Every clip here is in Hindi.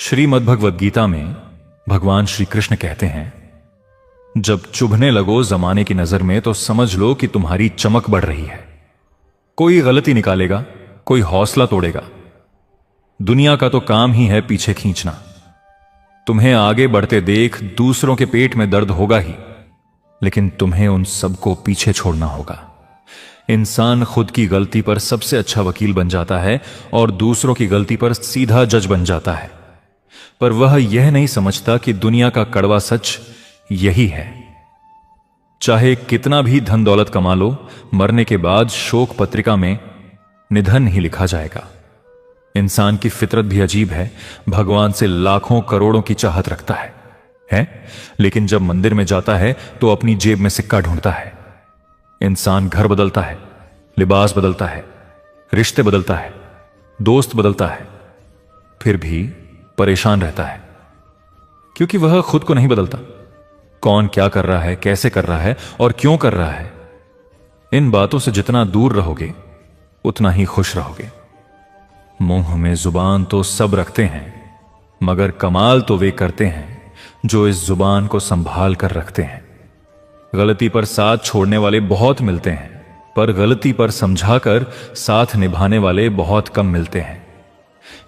श्रीमद् भगवद गीता में भगवान श्री कृष्ण कहते हैं, जब चुभने लगो जमाने की नजर में तो समझ लो कि तुम्हारी चमक बढ़ रही है। कोई गलती निकालेगा, कोई हौसला तोड़ेगा। दुनिया का तो काम ही है पीछे खींचना। तुम्हें आगे बढ़ते देख दूसरों के पेट में दर्द होगा ही, लेकिन तुम्हें उन सबको पीछे छोड़ना होगा। इंसान खुद की गलती पर सबसे अच्छा वकील बन जाता है और दूसरों की गलती पर सीधा जज बन जाता है, पर वह यह नहीं समझता कि दुनिया का कड़वा सच यही है। चाहे कितना भी धन दौलत कमा लो, मरने के बाद शोक पत्रिका में निधन ही लिखा जाएगा। इंसान की फितरत भी अजीब है। भगवान से लाखों करोड़ों की चाहत रखता है, लेकिन जब मंदिर में जाता है तो अपनी जेब में सिक्का ढूंढता है। इंसान घर बदलता है, लिबास बदलता है, रिश्ते बदलता है, दोस्त बदलता है, फिर भी परेशान रहता है, क्योंकि वह खुद को नहीं बदलता। कौन क्या कर रहा है, कैसे कर रहा है और क्यों कर रहा है, इन बातों से जितना दूर रहोगे उतना ही खुश रहोगे। मुंह में जुबान तो सब रखते हैं, मगर कमाल तो वे करते हैं जो इस जुबान को संभाल कर रखते हैं। गलती पर साथ छोड़ने वाले बहुत मिलते हैं, पर गलती पर समझाकर साथ निभाने वाले बहुत कम मिलते हैं।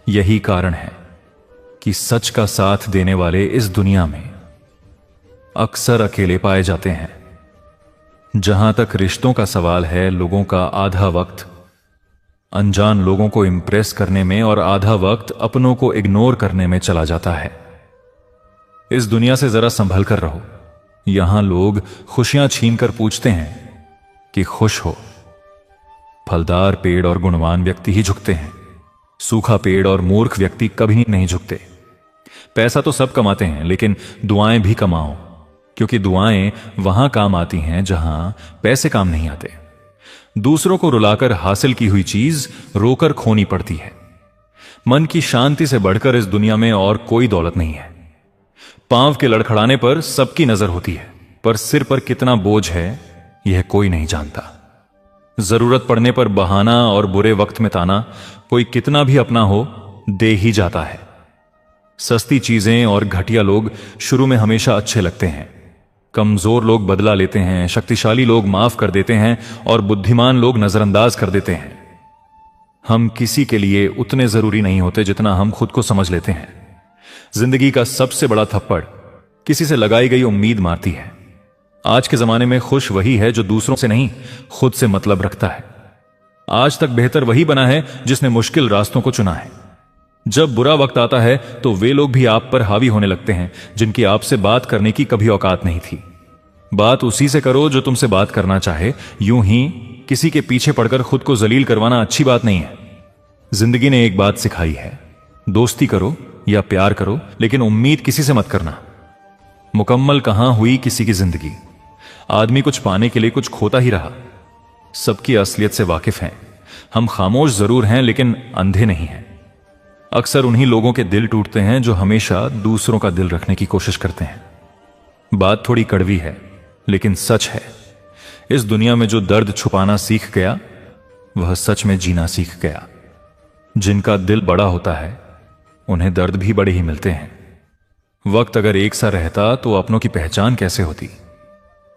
यही कारण है कि सच का साथ देने वाले इस दुनिया में अक्सर अकेले पाए जाते हैं। जहां तक रिश्तों का सवाल है, लोगों का आधा वक्त अनजान लोगों को इंप्रेस करने में और आधा वक्त अपनों को इग्नोर करने में चला जाता है। इस दुनिया से जरा संभल कर रहो। यहां लोग खुशियां छीनकर पूछते हैं कि खुश हो। फलदार पेड़ और गुणवान व्यक्ति ही झुकते हैं, सूखा पेड़ और मूर्ख व्यक्ति कभी नहीं झुकते। पैसा तो सब कमाते हैं, लेकिन दुआएं भी कमाओ, क्योंकि दुआएं वहां काम आती हैं जहां पैसे काम नहीं आते। दूसरों को रुलाकर हासिल की हुई चीज रोकर खोनी पड़ती है। मन की शांति से बढ़कर इस दुनिया में और कोई दौलत नहीं है। पांव के लड़खड़ाने पर सबकी नजर होती है, पर सिर पर कितना बोझ है यह कोई नहीं जानता। जरूरत पड़ने पर बहाना और बुरे वक्त में ताना कोई कितना भी अपना हो दे ही जाता है। सस्ती चीजें और घटिया लोग शुरू में हमेशा अच्छे लगते हैं। कमजोर लोग बदला लेते हैं, शक्तिशाली लोग माफ कर देते हैं और बुद्धिमान लोग नजरअंदाज कर देते हैं। हम किसी के लिए उतने जरूरी नहीं होते जितना हम खुद को समझ लेते हैं। जिंदगी का सबसे बड़ा थप्पड़ किसी से लगाई गई उम्मीद मारती है। आज के जमाने में खुश वही है जो दूसरों से नहीं, खुद से मतलब रखता है। आज तक बेहतर वही बना है जिसने मुश्किल रास्तों को चुना है। जब बुरा वक्त आता है तो वे लोग भी आप पर हावी होने लगते हैं जिनकी आपसे बात करने की कभी औकात नहीं थी। बात उसी से करो जो तुमसे बात करना चाहे। यूं ही किसी के पीछे पड़कर खुद को जलील करवाना अच्छी बात नहीं है। जिंदगी ने एक बात सिखाई है, दोस्ती करो या प्यार करो, लेकिन उम्मीद किसी से मत करना। मुकम्मल कहां हुई किसी की जिंदगी। आदमी कुछ पाने के लिए कुछ खोता ही रहा। सबकी असलियत से वाकिफ हैं। हम खामोश जरूर हैं, लेकिन अंधे नहीं हैं। अक्सर उन्हीं लोगों के दिल टूटते हैं जो हमेशा दूसरों का दिल रखने की कोशिश करते हैं। बात थोड़ी कड़वी है, लेकिन सच है। इस दुनिया में जो दर्द छुपाना सीख गया, वह सच में जीना सीख गया। जिनका दिल बड़ा होता है उन्हें दर्द भी बड़े ही मिलते हैं। वक्त अगर एक सा रहता तो अपनों की पहचान कैसे होती।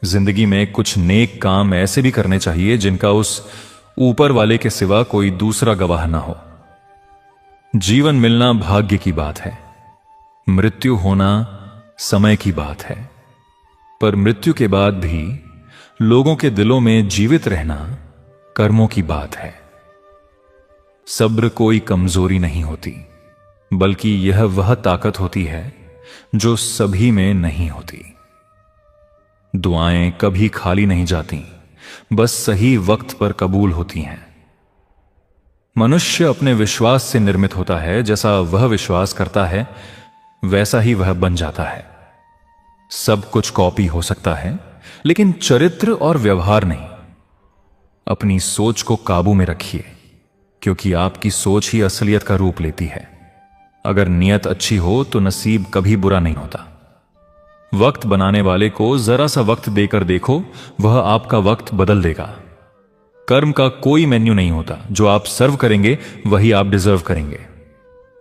जिंदगी में कुछ नेक काम ऐसे भी करने चाहिए जिनका उस ऊपर वाले के सिवा कोई दूसरा गवाह ना हो। जीवन मिलना भाग्य की बात है, मृत्यु होना समय की बात है, पर मृत्यु के बाद भी लोगों के दिलों में जीवित रहना कर्मों की बात है। सब्र कोई कमजोरी नहीं होती, बल्कि यह वह ताकत होती है जो सभी में नहीं होती। दुआएं कभी खाली नहीं जाती, बस सही वक्त पर कबूल होती हैं। मनुष्य अपने विश्वास से निर्मित होता है। जैसा वह विश्वास करता है वैसा ही वह बन जाता है। सब कुछ कॉपी हो सकता है, लेकिन चरित्र और व्यवहार नहीं। अपनी सोच को काबू में रखिए, क्योंकि आपकी सोच ही असलियत का रूप लेती है। अगर नियत अच्छी हो तो नसीब कभी बुरा नहीं होता। वक्त बनाने वाले को जरा सा वक्त देकर देखो, वह आपका वक्त बदल देगा। कर्म का कोई मेन्यू नहीं होता। जो आप सर्व करेंगे वही आप डिजर्व करेंगे।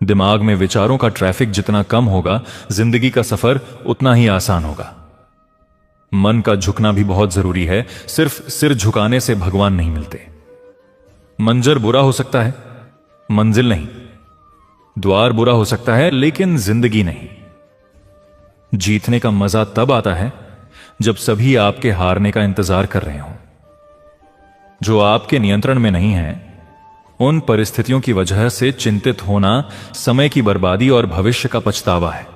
दिमाग में विचारों का ट्रैफिक जितना कम होगा, जिंदगी का सफर उतना ही आसान होगा। मन का झुकना भी बहुत जरूरी है। सिर्फ सिर झुकाने से भगवान नहीं मिलते। मंजर बुरा हो सकता है, मंजिल नहीं। द्वार बुरा हो सकता है, लेकिन जिंदगी नहीं। जीतने का मजा तब आता है जब सभी आपके हारने का इंतजार कर रहे हों। जो आपके नियंत्रण में नहीं है, उन परिस्थितियों की वजह से चिंतित होना समय की बर्बादी और भविष्य का पछतावा है।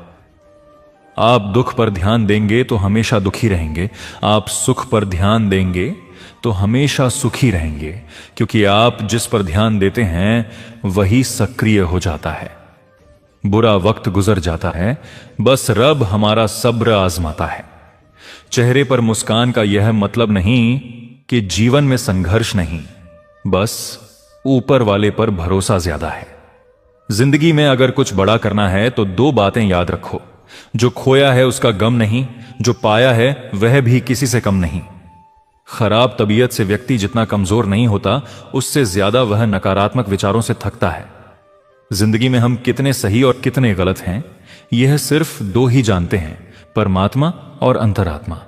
आप दुख पर ध्यान देंगे तो हमेशा दुखी रहेंगे। आप सुख पर ध्यान देंगे तो हमेशा सुखी रहेंगे, क्योंकि आप जिस पर ध्यान देते हैं वही सक्रिय हो जाता है। बुरा वक्त गुजर जाता है, बस रब हमारा सब्र आजमाता है। चेहरे पर मुस्कान का यह मतलब नहीं कि जीवन में संघर्ष नहीं, बस ऊपर वाले पर भरोसा ज्यादा है। जिंदगी में अगर कुछ बड़ा करना है तो दो बातें याद रखो। जो खोया है उसका गम नहीं, जो पाया है वह भी किसी से कम नहीं। खराब तबीयत से व्यक्ति जितना कमजोर नहीं होता, उससे ज्यादा वह नकारात्मक विचारों से थकता है। जिंदगी में हम कितने सही और कितने गलत हैं, यह सिर्फ दो ही जानते हैं, परमात्मा और अंतरात्मा।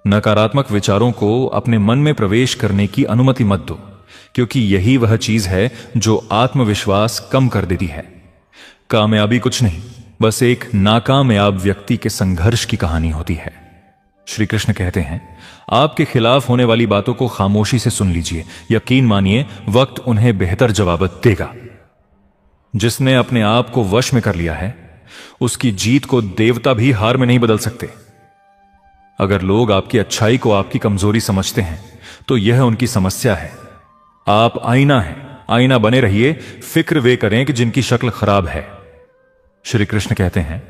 नकारात्मक विचारों को अपने मन में प्रवेश करने की अनुमति मत दो, क्योंकि यही वह चीज है जो आत्मविश्वास कम कर देती है। कामयाबी कुछ नहीं, बस एक नाकामयाब व्यक्ति के संघर्ष की कहानी होती है। श्री कृष्ण कहते हैं, आपके खिलाफ होने वाली बातों को खामोशी से सुन लीजिए। यकीन मानिए, वक्त उन्हें बेहतर जवाब देगा। जिसने अपने आप को वश में कर लिया है, उसकी जीत को देवता भी हार में नहीं बदल सकते। अगर लोग आपकी अच्छाई को आपकी कमजोरी समझते हैं, तो यह उनकी समस्या है। आप आईना हैं, आईना बने रहिए। फिक्र वे करें कि जिनकी शक्ल खराब है। श्री कृष्ण कहते हैं,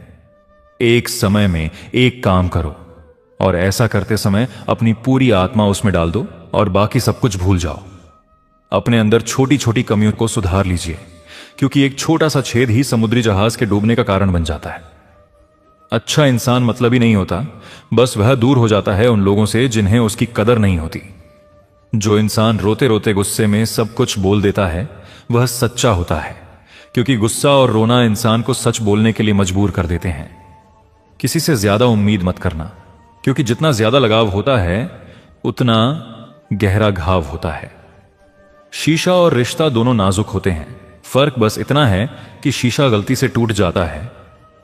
एक समय में एक काम करो और ऐसा करते समय अपनी पूरी आत्मा उसमें डाल दो और बाकी सब कुछ भूल जाओ। अपने अंदर छोटी छोटी कमियों को सुधार लीजिए, क्योंकि एक छोटा सा छेद ही समुद्री जहाज के डूबने का कारण बन जाता है। अच्छा इंसान मतलब ही नहीं होता, बस वह दूर हो जाता है उन लोगों से जिन्हें उसकी कदर नहीं होती। जो इंसान रोते रोते गुस्से में सब कुछ बोल देता है, वह सच्चा होता है, क्योंकि गुस्सा और रोना इंसान को सच बोलने के लिए मजबूर कर देते हैं। किसी से ज्यादा उम्मीद मत करना, क्योंकि जितना ज्यादा लगाव होता है उतना गहरा घाव होता है। शीशा और रिश्ता दोनों नाजुक होते हैं। फर्क बस इतना है कि शीशा गलती से टूट जाता है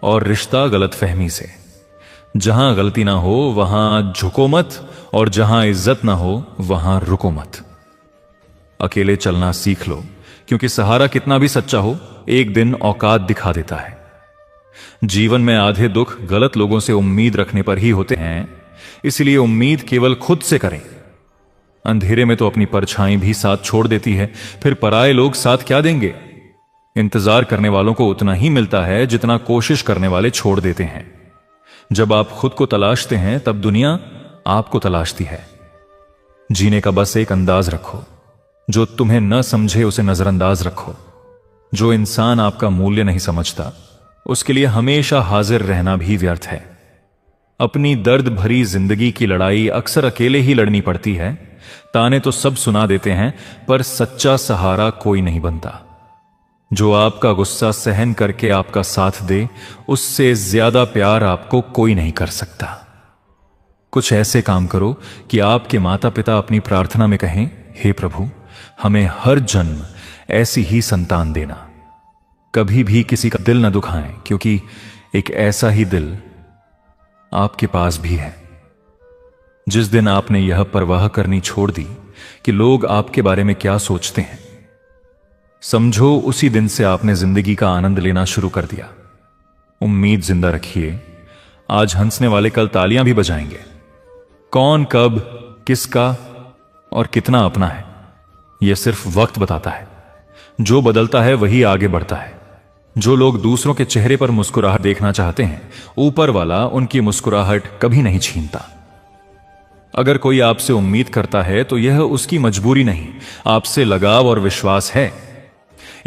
और रिश्ता गलतफहमी से। जहां गलती ना हो वहां झुको मत, और जहां इज्जत ना हो वहां रुको मत। अकेले चलना सीख लो, क्योंकि सहारा कितना भी सच्चा हो, एक दिन औकात दिखा देता है। जीवन में आधे दुख गलत लोगों से उम्मीद रखने पर ही होते हैं, इसलिए उम्मीद केवल खुद से करें। अंधेरे में तो अपनी परछाई भी साथ छोड़ देती है, फिर पराये लोग साथ क्या देंगे। इंतजार करने वालों को उतना ही मिलता है जितना कोशिश करने वाले छोड़ देते हैं। जब आप खुद को तलाशते हैं, तब दुनिया आपको तलाशती है। जीने का बस एक अंदाज रखो। जो तुम्हें न समझे उसे नजरअंदाज रखो। जो इंसान आपका मूल्य नहीं समझता, उसके लिए हमेशा हाजिर रहना भी व्यर्थ है। अपनी दर्द भरी जिंदगी की लड़ाई अक्सर अकेले ही लड़नी पड़ती है। ताने तो सब सुना देते हैं, पर सच्चा सहारा कोई नहीं बनता। जो आपका गुस्सा सहन करके आपका साथ दे, उससे ज्यादा प्यार आपको कोई नहीं कर सकता। कुछ ऐसे काम करो कि आपके माता पिता अपनी प्रार्थना में कहें, हे प्रभु, हमें हर जन्म ऐसी ही संतान देना। कभी भी किसी का दिल न दुखाएं, क्योंकि एक ऐसा ही दिल आपके पास भी है। जिस दिन आपने यह परवाह करनी छोड़ दी कि लोग आपके बारे में क्या सोचते हैं, समझो उसी दिन से आपने जिंदगी का आनंद लेना शुरू कर दिया। उम्मीद जिंदा रखिए। आज हंसने वाले कल तालियां भी बजाएंगे। कौन कब किसका और कितना अपना है, यह सिर्फ वक्त बताता है। जो बदलता है वही आगे बढ़ता है। जो लोग दूसरों के चेहरे पर मुस्कुराहट देखना चाहते हैं, ऊपर वाला उनकी मुस्कुराहट कभी नहीं छीनता। अगर कोई आपसे उम्मीद करता है तो यह उसकी मजबूरी नहीं, आपसे लगाव और विश्वास है।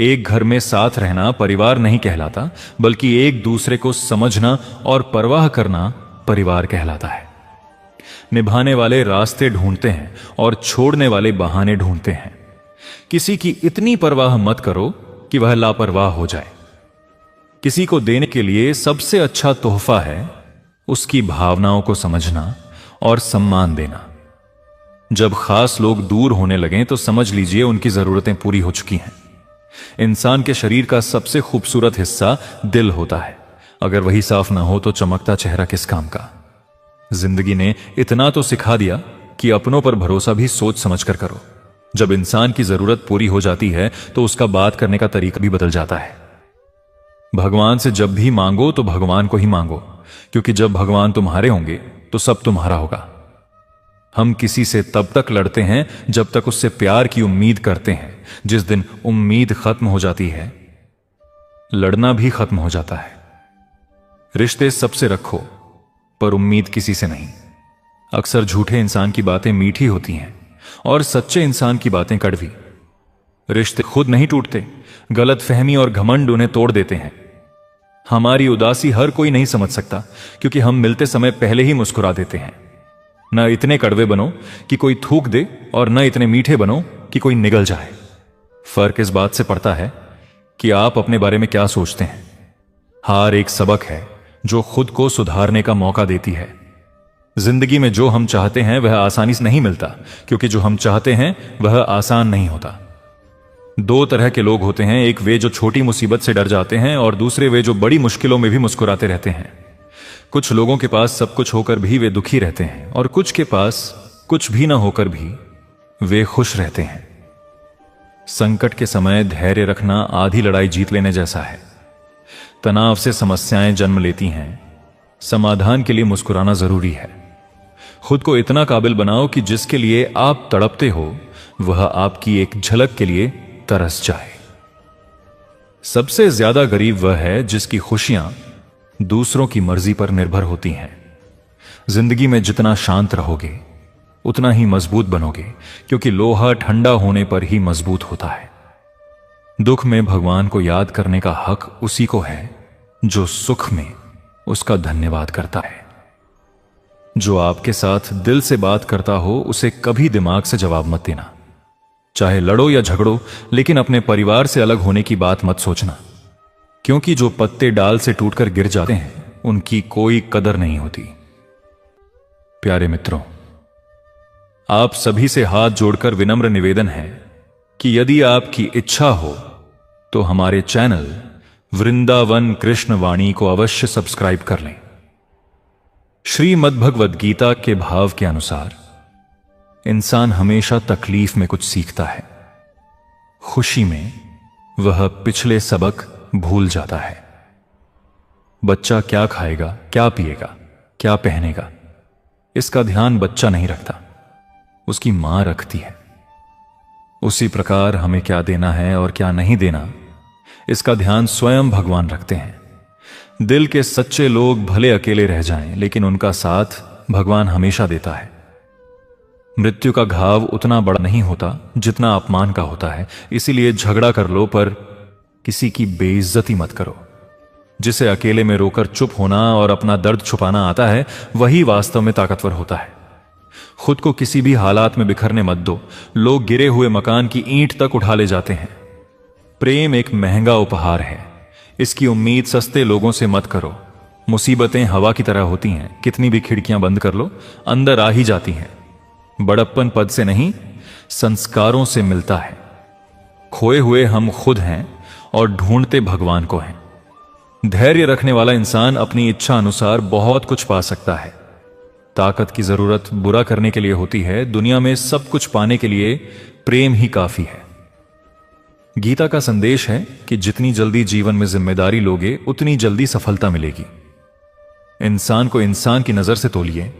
एक घर में साथ रहना परिवार नहीं कहलाता, बल्कि एक दूसरे को समझना और परवाह करना परिवार कहलाता है। निभाने वाले रास्ते ढूंढते हैं और छोड़ने वाले बहाने ढूंढते हैं। किसी की इतनी परवाह मत करो कि वह लापरवाह हो जाए। किसी को देने के लिए सबसे अच्छा तोहफा है उसकी भावनाओं को समझना और सम्मान देना। जब खास लोग दूर होने लगें तो समझ लीजिए उनकी जरूरतें पूरी हो चुकी हैं। इंसान के शरीर का सबसे खूबसूरत हिस्सा दिल होता है। अगर वही साफ ना हो तो चमकता चेहरा किस काम का। जिंदगी ने इतना तो सिखा दिया कि अपनों पर भरोसा भी सोच समझ कर करो। जब इंसान की जरूरत पूरी हो जाती है तो उसका बात करने का तरीका भी बदल जाता है। भगवान से जब भी मांगो तो भगवान को ही मांगो, क्योंकि जब भगवान तुम्हारे होंगे तो सब तुम्हारा होगा। हम किसी से तब तक लड़ते हैं जब तक उससे प्यार की उम्मीद करते हैं। जिस दिन उम्मीद खत्म हो जाती है, लड़ना भी खत्म हो जाता है। रिश्ते सबसे रखो पर उम्मीद किसी से नहीं। अक्सर झूठे इंसान की बातें मीठी होती हैं और सच्चे इंसान की बातें कड़वी। रिश्ते खुद नहीं टूटते, गलतफहमी और घमंड उन्हें तोड़ देते हैं। हमारी उदासी हर कोई नहीं समझ सकता, क्योंकि हम मिलते समय पहले ही मुस्कुरा देते हैं। न इतने कड़वे बनो कि कोई थूक दे और न इतने मीठे बनो कि कोई निगल जाए। फर्क इस बात से पड़ता है कि आप अपने बारे में क्या सोचते हैं। हार एक सबक है जो खुद को सुधारने का मौका देती है। जिंदगी में जो हम चाहते हैं वह आसानी से नहीं मिलता, क्योंकि जो हम चाहते हैं वह आसान नहीं होता। दो तरह के लोग होते हैं, एक वे जो छोटी मुसीबत से डर जाते हैं और दूसरे वे जो बड़ी मुश्किलों में भी मुस्कुराते रहते हैं। कुछ लोगों के पास सब कुछ होकर भी वे दुखी रहते हैं और कुछ के पास कुछ भी ना होकर भी वे खुश रहते हैं। संकट के समय धैर्य रखना आधी लड़ाई जीत लेने जैसा है। तनाव से समस्याएं जन्म लेती हैं, समाधान के लिए मुस्कुराना जरूरी है। खुद को इतना काबिल बनाओ कि जिसके लिए आप तड़पते हो वह आपकी एक झलक के लिए तरस जाए। सबसे ज्यादा गरीब वह है जिसकी खुशियां दूसरों की मर्जी पर निर्भर होती हैं। जिंदगी में जितना शांत रहोगे उतना ही मजबूत बनोगे, क्योंकि लोहा ठंडा होने पर ही मजबूत होता है। दुख में भगवान को याद करने का हक उसी को है जो सुख में उसका धन्यवाद करता है। जो आपके साथ दिल से बात करता हो उसे कभी दिमाग से जवाब मत देना। चाहे लड़ो या झगड़ो, लेकिन अपने परिवार से अलग होने की बात मत सोचना, क्योंकि जो पत्ते डाल से टूटकर गिर जाते हैं उनकी कोई कदर नहीं होती। प्यारे मित्रों, आप सभी से हाथ जोड़कर विनम्र निवेदन है कि यदि आपकी इच्छा हो तो हमारे चैनल वृंदावन कृष्ण वाणी को अवश्य सब्सक्राइब कर लें। श्रीमद्भगवद गीता के भाव के अनुसार इंसान हमेशा तकलीफ में कुछ सीखता है, खुशी में वह पिछले सबक भूल जाता है। बच्चा क्या खाएगा, क्या पिएगा, क्या पहनेगा, इसका ध्यान बच्चा नहीं रखता, उसकी मां रखती है। उसी प्रकार हमें क्या देना है और क्या नहीं देना, इसका ध्यान स्वयं भगवान रखते हैं। दिल के सच्चे लोग भले अकेले रह जाएं, लेकिन उनका साथ भगवान हमेशा देता है। मृत्यु का घाव उतना बड़ा नहीं होता जितना अपमान का होता है, इसीलिए झगड़ा कर लो पर किसी की बेइज्जती मत करो। जिसे अकेले में रोकर चुप होना और अपना दर्द छुपाना आता है, वही वास्तव में ताकतवर होता है। खुद को किसी भी हालात में बिखरने मत दो। लोग गिरे हुए मकान की ईंट तक उठा ले जाते हैं। प्रेम एक महंगा उपहार है, इसकी उम्मीद सस्ते लोगों से मत करो। मुसीबतें हवा की तरह होती हैं, कितनी भी खिड़कियां बंद कर लो अंदर आ ही जाती हैं। बड़प्पन पद से नहीं, संस्कारों से मिलता है। खोए हुए हम खुद हैं और ढूंढते भगवान को हैं। धैर्य रखने वाला इंसान अपनी इच्छा अनुसार बहुत कुछ पा सकता है। ताकत की जरूरत बुरा करने के लिए होती है, दुनिया में सब कुछ पाने के लिए प्रेम ही काफी है। गीता का संदेश है कि जितनी जल्दी जीवन में जिम्मेदारी लोगे उतनी जल्दी सफलता मिलेगी। इंसान को इंसान की नजर से तोलिए,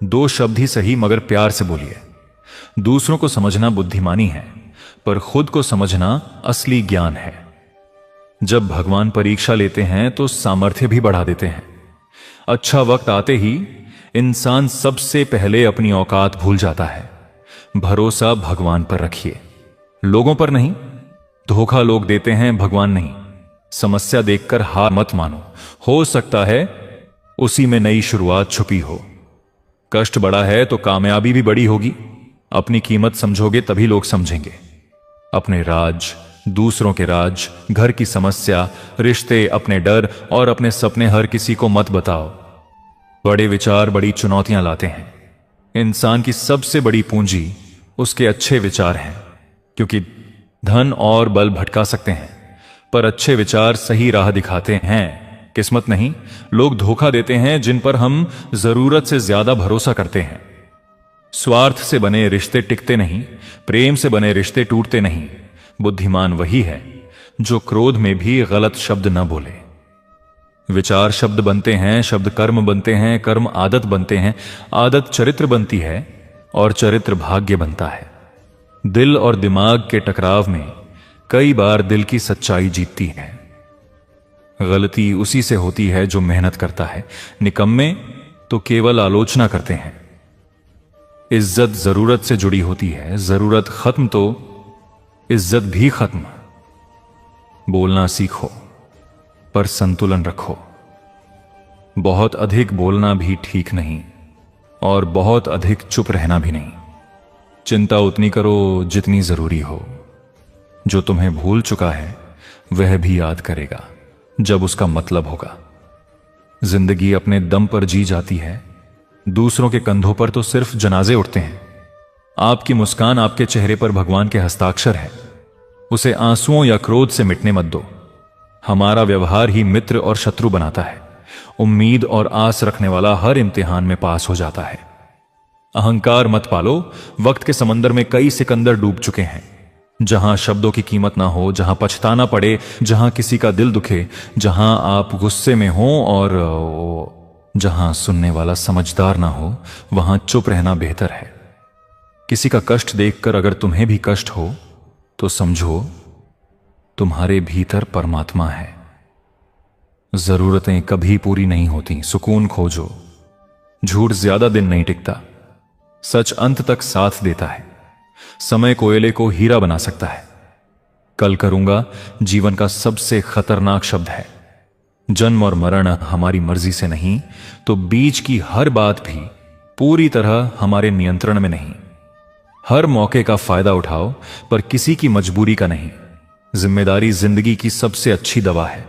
दो शब्द ही सही मगर प्यार से बोलिए। दूसरों को समझना बुद्धिमानी है, पर खुद को समझना असली ज्ञान है। जब भगवान परीक्षा लेते हैं तो सामर्थ्य भी बढ़ा देते हैं। अच्छा वक्त आते ही इंसान सबसे पहले अपनी औकात भूल जाता है। भरोसा भगवान पर रखिए, लोगों पर नहीं। धोखा लोग देते हैं, भगवान नहीं। समस्या देखकर हार मत मानो, हो सकता है उसी में नई शुरुआत छुपी हो। कष्ट बड़ा है तो कामयाबी भी बड़ी होगी। अपनी कीमत समझोगे तभी लोग समझेंगे। अपने राज, दूसरों के राज, घर की समस्या, रिश्ते, अपने डर और अपने सपने हर किसी को मत बताओ। बड़े विचार बड़ी चुनौतियां लाते हैं। इंसान की सबसे बड़ी पूंजी उसके अच्छे विचार हैं, क्योंकि धन और बल भटका सकते हैं, पर अच्छे विचार सही राह दिखाते हैं। किस्मत नहीं, लोग धोखा देते हैं जिन पर हम जरूरत से ज्यादा भरोसा करते हैं। स्वार्थ से बने रिश्ते टिकते नहीं, प्रेम से बने रिश्ते टूटते नहीं। बुद्धिमान वही है जो क्रोध में भी गलत शब्द न बोले। विचार शब्द बनते हैं, शब्द कर्म बनते हैं, कर्म आदत बनते हैं, आदत चरित्र बनती है और चरित्र भाग्य बनता है। दिल और दिमाग के टकराव में कई बार दिल की सच्चाई जीतती है। गलती उसी से होती है जो मेहनत करता है। निकम्मे तो केवल आलोचना करते हैं। इज्जत जरूरत से जुड़ी होती है, जरूरत खत्म तो इज्जत भी खत्म। बोलना सीखो पर संतुलन रखो। बहुत अधिक बोलना भी ठीक नहीं और बहुत अधिक चुप रहना भी नहीं। चिंता उतनी करो जितनी जरूरी हो। जो तुम्हें भूल चुका है वह भी याद करेगा जब उसका मतलब होगा। जिंदगी अपने दम पर जी जाती है, दूसरों के कंधों पर तो सिर्फ जनाजे उठते हैं। आपकी मुस्कान आपके चेहरे पर भगवान के हस्ताक्षर है। उसे आंसुओं या क्रोध से मिटने मत दो। हमारा व्यवहार ही मित्र और शत्रु बनाता है। उम्मीद और आस रखने वाला हर इम्तिहान में पास हो जाता है। अहंकार मत पालो। वक्त के समंदर में कई सिकंदर डूब चुके हैं। जहां शब्दों की कीमत ना हो, जहां पछताना पड़े, जहां किसी का दिल दुखे, जहां आप गुस्से में हो और जहां सुनने वाला समझदार ना हो, वहां चुप रहना बेहतर है। किसी का कष्ट देखकर अगर तुम्हें भी कष्ट हो तो समझो तुम्हारे भीतर परमात्मा है। जरूरतें कभी पूरी नहीं होती, सुकून खोजो। झूठ ज्यादा दिन नहीं टिकता, सच अंत तक साथ देता है। समय कोयले को हीरा बना सकता है। कल करूंगा जीवन का सबसे खतरनाक शब्द है। जन्म और मरण हमारी मर्जी से नहीं, तो बीच की हर बात भी पूरी तरह हमारे नियंत्रण में नहीं। हर मौके का फायदा उठाओ, पर किसी की मजबूरी का नहीं। जिम्मेदारी जिंदगी की सबसे अच्छी दवा है।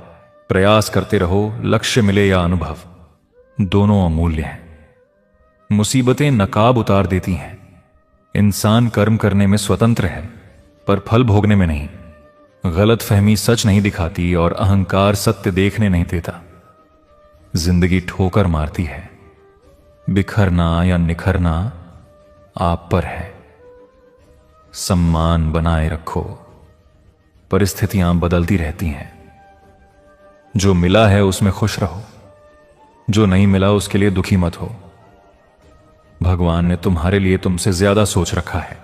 प्रयास करते रहो, लक्ष्य मिले या अनुभव, दोनों अमूल्य हैं। मुसीबतें नकाब उतार देती हैं। इंसान कर्म करने में स्वतंत्र है, पर फल भोगने में नहीं। गलत फहमी सच नहीं दिखाती और अहंकार सत्य देखने नहीं देता। जिंदगी ठोकर मारती है। बिखरना या निखरना आप पर है। सम्मान बनाए रखो। परिस्थितियां बदलती रहती हैं। जो मिला है उसमें खुश रहो, जो नहीं मिला उसके लिए दुखी मत हो। भगवान ने तुम्हारे लिए तुमसे ज्यादा सोच रखा है।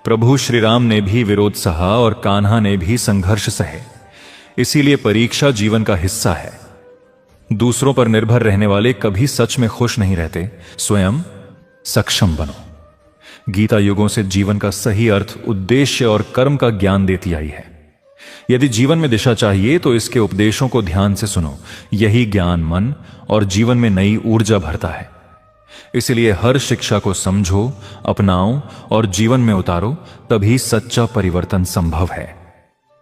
प्रभु श्री राम ने भी विरोध सहा और कान्हा ने भी संघर्ष सहे। इसीलिए परीक्षा जीवन का हिस्सा है। दूसरों पर निर्भर रहने वाले कभी सच में खुश नहीं रहते। स्वयं सक्षम बनो। गीता युगों से जीवन का सही अर्थ, उद्देश्य और कर्म का ज्ञान देती आई है। यदि जीवन में दिशा चाहिए तो इसके उपदेशों को ध्यान से सुनो। यही ज्ञान मन और जीवन में नई ऊर्जा भरता है। इसलिए हर शिक्षा को समझो, अपनाओ और जीवन में उतारो, तभी सच्चा परिवर्तन संभव है।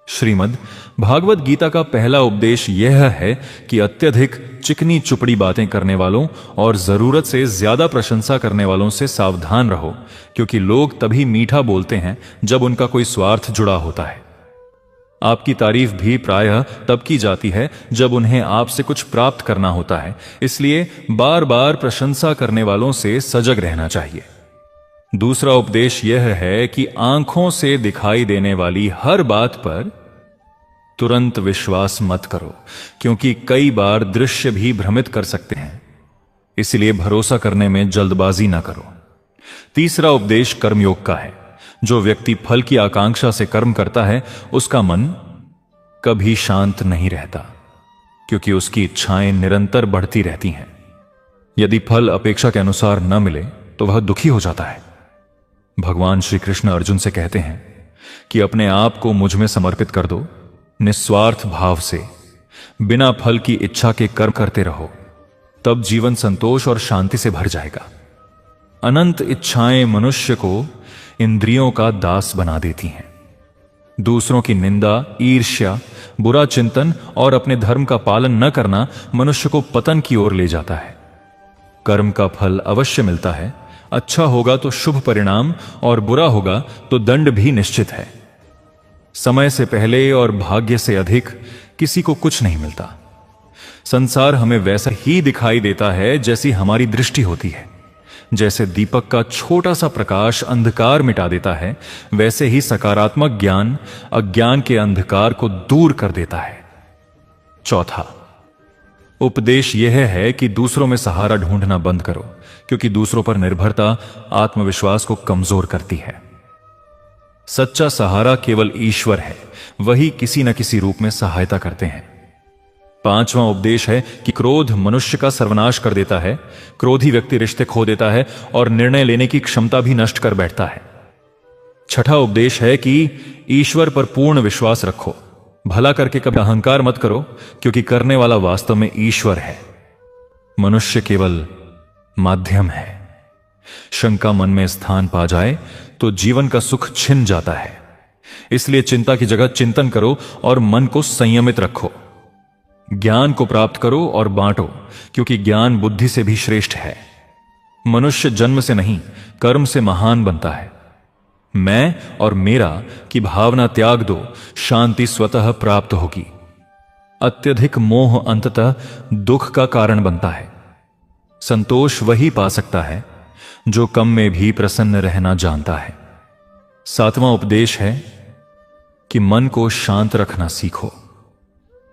श्रीमद् भागवत गीता का पहला उपदेश यह है कि अत्यधिक चिकनी चुपड़ी बातें करने वालों और जरूरत से ज्यादा प्रशंसा करने वालों से सावधान रहो, क्योंकि लोग तभी मीठा बोलते हैं जब उनका कोई स्वार्थ जुड़ा होता है। आपकी तारीफ भी प्रायः तब की जाती है जब उन्हें आपसे कुछ प्राप्त करना होता है। इसलिए बार बार प्रशंसा करने वालों से सजग रहना चाहिए। दूसरा उपदेश यह है कि आंखों से दिखाई देने वाली हर बात पर तुरंत विश्वास मत करो, क्योंकि कई बार दृश्य भी भ्रमित कर सकते हैं। इसलिए भरोसा करने में जल्दबाजी ना करो। तीसरा उपदेश कर्मयोग का है। जो व्यक्ति फल की आकांक्षा से कर्म करता है, उसका मन कभी शांत नहीं रहता, क्योंकि उसकी इच्छाएं निरंतर बढ़ती रहती हैं। यदि फल अपेक्षा के अनुसार न मिले तो वह दुखी हो जाता है। भगवान श्री कृष्ण अर्जुन से कहते हैं कि अपने आप को मुझ में समर्पित कर दो। निस्वार्थ भाव से बिना फल की इच्छा के कर्म करते रहो, तब जीवन संतोष और शांति से भर जाएगा। अनंत इच्छाएं मनुष्य को इंद्रियों का दास बना देती हैं। दूसरों की निंदा, ईर्ष्या, बुरा चिंतन और अपने धर्म का पालन न करना मनुष्य को पतन की ओर ले जाता है। कर्म का फल अवश्य मिलता है। अच्छा होगा तो शुभ परिणाम और बुरा होगा तो दंड भी निश्चित है। समय से पहले और भाग्य से अधिक किसी को कुछ नहीं मिलता। संसार हमें वैसा ही दिखाई देता है जैसी हमारी दृष्टि होती है। जैसे दीपक का छोटा सा प्रकाश अंधकार मिटा देता है, वैसे ही सकारात्मक ज्ञान अज्ञान के अंधकार को दूर कर देता है। चौथा उपदेश यह है कि दूसरों में सहारा ढूंढना बंद करो, क्योंकि दूसरों पर निर्भरता आत्मविश्वास को कमजोर करती है। सच्चा सहारा केवल ईश्वर है, वही किसी न किसी रूप में सहायता करते हैं। पांचवां उपदेश है कि क्रोध मनुष्य का सर्वनाश कर देता है। क्रोधी व्यक्ति रिश्ते खो देता है और निर्णय लेने की क्षमता भी नष्ट कर बैठता है। छठा उपदेश है कि ईश्वर पर पूर्ण विश्वास रखो। भला करके कभी अहंकार मत करो, क्योंकि करने वाला वास्तव में ईश्वर है। मनुष्य केवल माध्यम है। शंका मन में स्थान पा जाए तो जीवन का सुख छिन जाता है। इसलिए चिंता की जगह चिंतन करो और मन को संयमित रखो। ज्ञान को प्राप्त करो और बांटो, क्योंकि ज्ञान बुद्धि से भी श्रेष्ठ है। मनुष्य जन्म से नहीं, कर्म से महान बनता है। मैं और मेरा की भावना त्याग दो, शांति स्वतः प्राप्त होगी। अत्यधिक मोह अंततः दुख का कारण बनता है। संतोष वही पा सकता है जो कम में भी प्रसन्न रहना जानता है। सातवां उपदेश है कि मन को शांत रखना सीखो,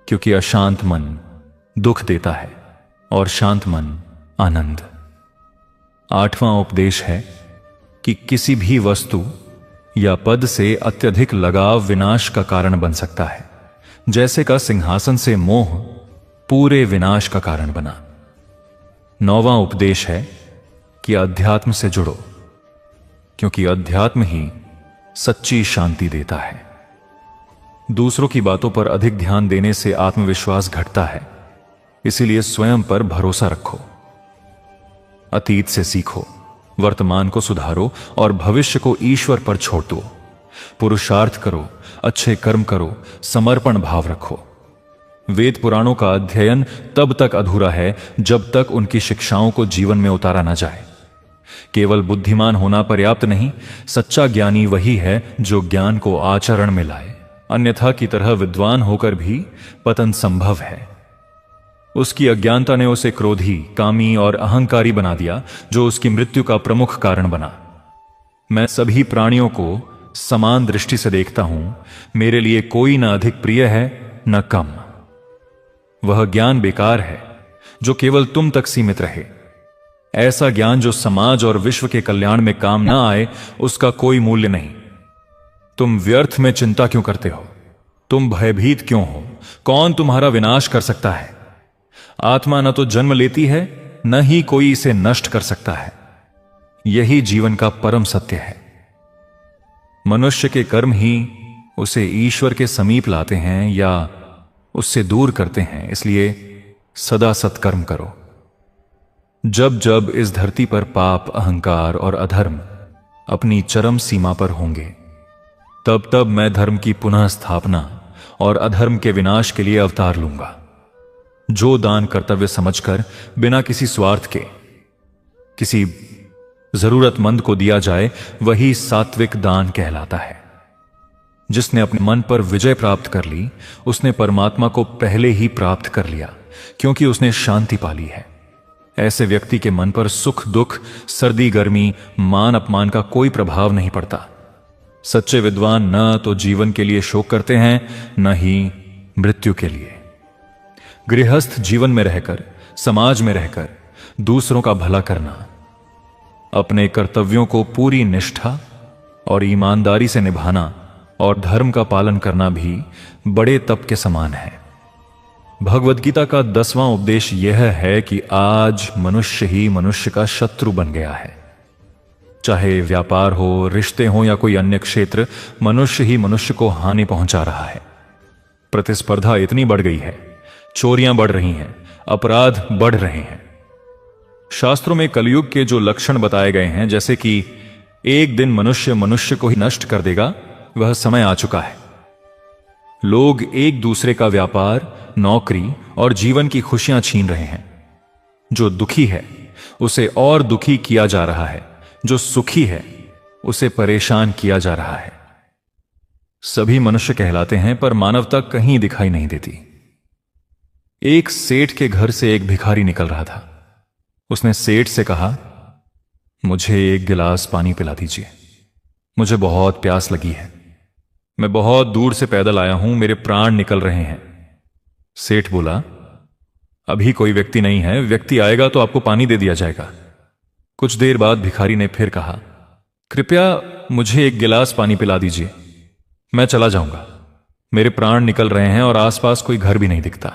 क्योंकि अशांत मन दुख देता है और शांत मन आनंद। आठवां उपदेश है कि किसी भी वस्तु या पद से अत्यधिक लगाव विनाश का कारण बन सकता है, जैसे का सिंहासन से मोह पूरे विनाश का कारण बना। नौवां उपदेश है कि अध्यात्म से जुड़ो, क्योंकि अध्यात्म ही सच्ची शांति देता है। दूसरों की बातों पर अधिक ध्यान देने से आत्मविश्वास घटता है, इसीलिए स्वयं पर भरोसा रखो। अतीत से सीखो, वर्तमान को सुधारो और भविष्य को ईश्वर पर छोड़ दो। पुरुषार्थ करो, अच्छे कर्म करो, समर्पण भाव रखो। वेद पुराणों का अध्ययन तब तक अधूरा है जब तक उनकी शिक्षाओं को जीवन में उतारा न जाए। केवल बुद्धिमान होना पर्याप्त नहीं, सच्चा ज्ञानी वही है जो ज्ञान को आचरण में लाए। अन्यथा की तरह विद्वान होकर भी पतन संभव है। उसकी अज्ञानता ने उसे क्रोधी, कामी और अहंकारी बना दिया, जो उसकी मृत्यु का प्रमुख कारण बना। मैं सभी प्राणियों को समान दृष्टि से देखता हूं। मेरे लिए कोई न अधिक प्रिय है न कम। वह ज्ञान बेकार है जो केवल तुम तक सीमित रहे। ऐसा ज्ञान जो समाज और विश्व के कल्याण में काम ना आए, उसका कोई मूल्य नहीं। तुम व्यर्थ में चिंता क्यों करते हो? तुम भयभीत क्यों हो? कौन तुम्हारा विनाश कर सकता है? आत्मा न तो जन्म लेती है, न ही कोई इसे नष्ट कर सकता है। यही जीवन का परम सत्य है। मनुष्य के कर्म ही उसे ईश्वर के समीप लाते हैं या उससे दूर करते हैं। इसलिए सदा सत्कर्म करो। जब जब इस धरती पर पाप, अहंकार और अधर्म अपनी चरम सीमा पर होंगे, तब तब मैं धर्म की पुनः स्थापना और अधर्म के विनाश के लिए अवतार लूंगा। जो दान कर्तव्य समझकर बिना किसी स्वार्थ के किसी जरूरतमंद को दिया जाए, वही सात्विक दान कहलाता है। जिसने अपने मन पर विजय प्राप्त कर ली, उसने परमात्मा को पहले ही प्राप्त कर लिया, क्योंकि उसने शांति पाली है। ऐसे व्यक्ति के मन पर सुख दुख, सर्दी गर्मी, मान अपमान का कोई प्रभाव नहीं पड़ता। सच्चे विद्वान न तो जीवन के लिए शोक करते हैं, न ही मृत्यु के लिए। गृहस्थ जीवन में रहकर, समाज में रहकर दूसरों का भला करना, अपने कर्तव्यों को पूरी निष्ठा और ईमानदारी से निभाना और धर्म का पालन करना भी बड़े तप के समान है। भगवद गीता का 10वां उपदेश यह है कि आज मनुष्य ही मनुष्य का शत्रु बन गया है। चाहे व्यापार हो, रिश्ते हो या कोई अन्य क्षेत्र, मनुष्य ही मनुष्य को हानि पहुंचा रहा है। प्रतिस्पर्धा इतनी बढ़ गई है, चोरियां बढ़ रही हैं, अपराध बढ़ रहे हैं। शास्त्रों में कलयुग के जो लक्षण बताए गए हैं, जैसे कि एक दिन मनुष्य मनुष्य को ही नष्ट कर देगा, वह समय आ चुका है। लोग एक दूसरे का व्यापार, नौकरी और जीवन की खुशियां छीन रहे हैं। जो दुखी है उसे और दुखी किया जा रहा है, जो सुखी है उसे परेशान किया जा रहा है। सभी मनुष्य कहलाते हैं, पर मानवता कहीं दिखाई नहीं देती। एक सेठ के घर से एक भिखारी निकल रहा था। उसने सेठ से कहा, मुझे एक गिलास पानी पिला दीजिए, मुझे बहुत प्यास लगी है। मैं बहुत दूर से पैदल आया हूं, मेरे प्राण निकल रहे हैं। सेठ बोला, अभी कोई व्यक्ति नहीं है, व्यक्ति आएगा तो आपको पानी दे दिया जाएगा। कुछ देर बाद भिखारी ने फिर कहा, कृपया मुझे एक गिलास पानी पिला दीजिए, मैं चला जाऊंगा, मेरे प्राण निकल रहे हैं और आसपास कोई घर भी नहीं दिखता।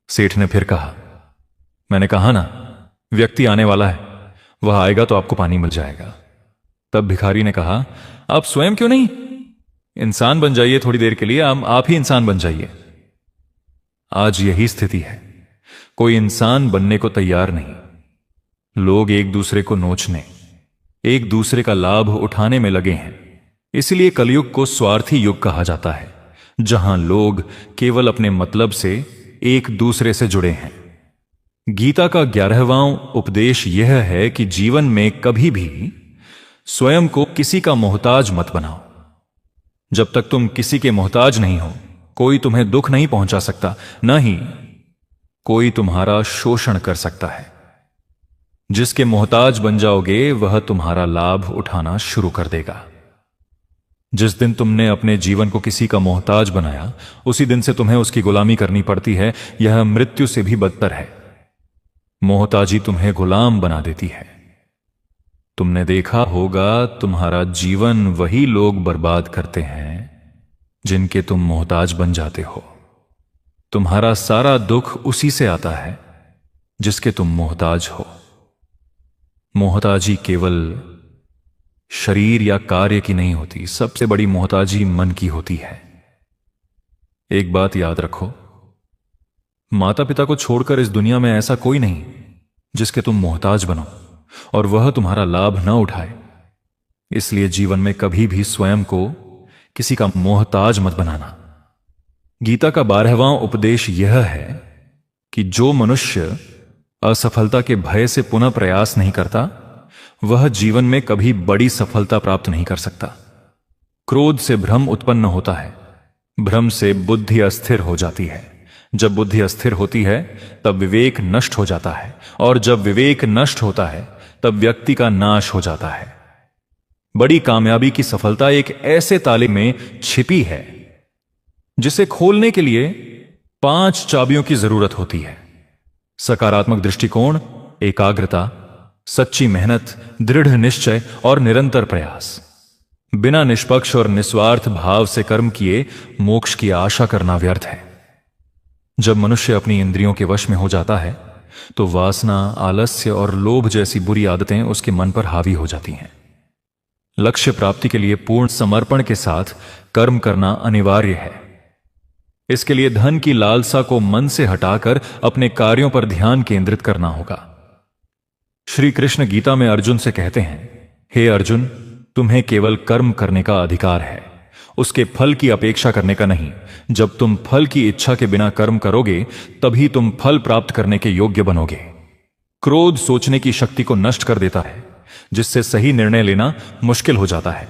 सेठ ने फिर कहा, मैंने कहा ना, व्यक्ति आने वाला है, वह आएगा तो आपको पानी मिल जाएगा। तब भिखारी ने कहा, आप स्वयं क्यों नहीं इंसान बन जाइए, थोड़ी देर के लिए आप ही इंसान बन जाइए। आज यही स्थिति है, कोई इंसान बनने को तैयार नहीं। लोग एक दूसरे को नोचने, एक दूसरे का लाभ उठाने में लगे हैं। इसलिए कलयुग को स्वार्थी युग कहा जाता है, जहां लोग केवल अपने मतलब से एक दूसरे से जुड़े हैं। गीता का 11वां उपदेश यह है कि जीवन में कभी भी स्वयं को किसी का मोहताज मत बनाओ। जब तक तुम किसी के मोहताज नहीं हो, कोई तुम्हें दुख नहीं पहुंचा सकता, न ही कोई तुम्हारा शोषण कर सकता है। जिसके मोहताज बन जाओगे वह तुम्हारा लाभ उठाना शुरू कर देगा। जिस दिन तुमने अपने जीवन को किसी का मोहताज बनाया, उसी दिन से तुम्हें उसकी गुलामी करनी पड़ती है। यह मृत्यु से भी बदतर है। मोहताजी तुम्हें गुलाम बना देती है। तुमने देखा होगा, तुम्हारा जीवन वही लोग बर्बाद करते हैं जिनके तुम मोहताज बन जाते हो। तुम्हारा सारा दुख उसी से आता है जिसके तुम मोहताज हो। मोहताजी केवल शरीर या कार्य की नहीं होती, सबसे बड़ी मोहताजी मन की होती है। एक बात याद रखो, माता पिता को छोड़कर इस दुनिया में ऐसा कोई नहीं जिसके तुम मोहताज बनो और वह तुम्हारा लाभ न उठाए। इसलिए जीवन में कभी भी स्वयं को किसी का मोहताज मत बनाना। गीता का 12वां उपदेश यह है कि जो मनुष्य असफलता के भय से पुनः प्रयास नहीं करता, वह जीवन में कभी बड़ी सफलता प्राप्त नहीं कर सकता। क्रोध से भ्रम उत्पन्न होता है, भ्रम से बुद्धि अस्थिर हो जाती है। जब बुद्धि अस्थिर होती है तब विवेक नष्ट हो जाता है, और जब विवेक नष्ट होता है तब व्यक्ति का नाश हो जाता है। बड़ी कामयाबी की सफलता एक ऐसे ताले में छिपी है जिसे खोलने के लिए 5 चाबियों की जरूरत होती है। सकारात्मक दृष्टिकोण, एकाग्रता, सच्ची मेहनत, दृढ़ निश्चय और निरंतर प्रयास। बिना निष्पक्ष और निस्वार्थ भाव से कर्म किए मोक्ष की आशा करना व्यर्थ है। जब मनुष्य अपनी इंद्रियों के वश में हो जाता है तो वासना, आलस्य और लोभ जैसी बुरी आदतें उसके मन पर हावी हो जाती हैं। लक्ष्य प्राप्ति के लिए पूर्ण समर्पण के साथ कर्म करना अनिवार्य है। इसके लिए धन की लालसा को मन से हटाकर अपने कार्यों पर ध्यान केंद्रित करना होगा। श्री कृष्ण गीता में अर्जुन से कहते हैं, हे अर्जुन, तुम्हें केवल कर्म करने का अधिकार है, उसके फल की अपेक्षा करने का नहीं। जब तुम फल की इच्छा के बिना कर्म करोगे तभी तुम फल प्राप्त करने के योग्य बनोगे। क्रोध सोचने की शक्ति को नष्ट कर देता है, जिससे सही निर्णय लेना मुश्किल हो जाता है।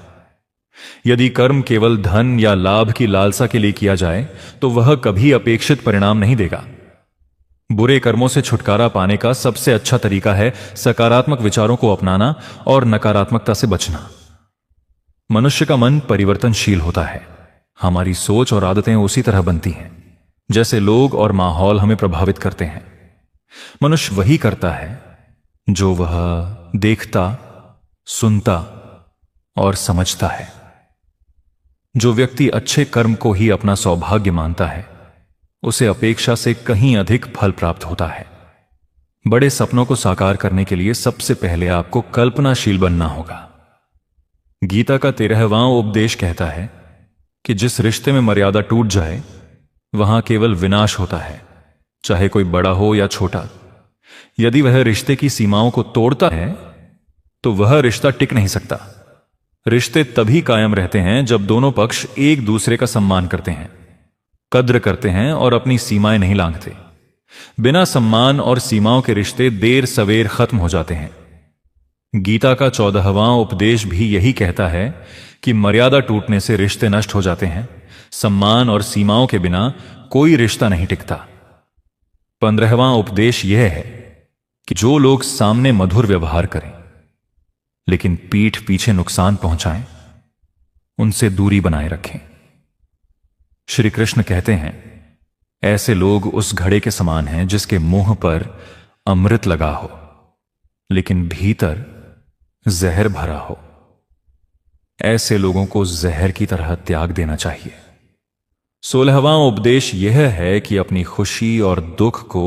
यदि कर्म केवल धन या लाभ की लालसा के लिए किया जाए तो वह कभी अपेक्षित परिणाम नहीं देगा। बुरे कर्मों से छुटकारा पाने का सबसे अच्छा तरीका है सकारात्मक विचारों को अपनाना और नकारात्मकता से बचना। मनुष्य का मन परिवर्तनशील होता है। हमारी सोच और आदतें उसी तरह बनती हैं जैसे लोग और माहौल हमें प्रभावित करते हैं। मनुष्य वही करता है जो वह देखता, सुनता और समझता है। जो व्यक्ति अच्छे कर्म को ही अपना सौभाग्य मानता है, उसे अपेक्षा से कहीं अधिक फल प्राप्त होता है। बड़े सपनों को साकार करने के लिए सबसे पहले आपको कल्पनाशील बनना होगा। गीता का 13वां उपदेश कहता है कि जिस रिश्ते में मर्यादा टूट जाए वहां केवल विनाश होता है, चाहे कोई बड़ा हो या छोटा। यदि वह रिश्ते की सीमाओं को तोड़ता है तो वह रिश्ता टिक नहीं सकता। रिश्ते तभी कायम रहते हैं जब दोनों पक्ष एक दूसरे का सम्मान करते हैं। कद्र करते हैं और अपनी सीमाएं नहीं लांघते। बिना सम्मान और सीमाओं के रिश्ते देर सवेर खत्म हो जाते हैं। गीता का 14वां उपदेश भी यही कहता है कि मर्यादा टूटने से रिश्ते नष्ट हो जाते हैं। सम्मान और सीमाओं के बिना कोई रिश्ता नहीं टिकता। 15वां उपदेश यह है कि जो लोग सामने मधुर व्यवहार करें लेकिन पीठ पीछे नुकसान पहुंचाएं, उनसे दूरी बनाए रखें। श्री कृष्ण कहते हैं, ऐसे लोग उस घड़े के समान हैं जिसके मुंह पर अमृत लगा हो लेकिन भीतर जहर भरा हो। ऐसे लोगों को जहर की तरह त्याग देना चाहिए। 16वां उपदेश यह है कि अपनी खुशी और दुख को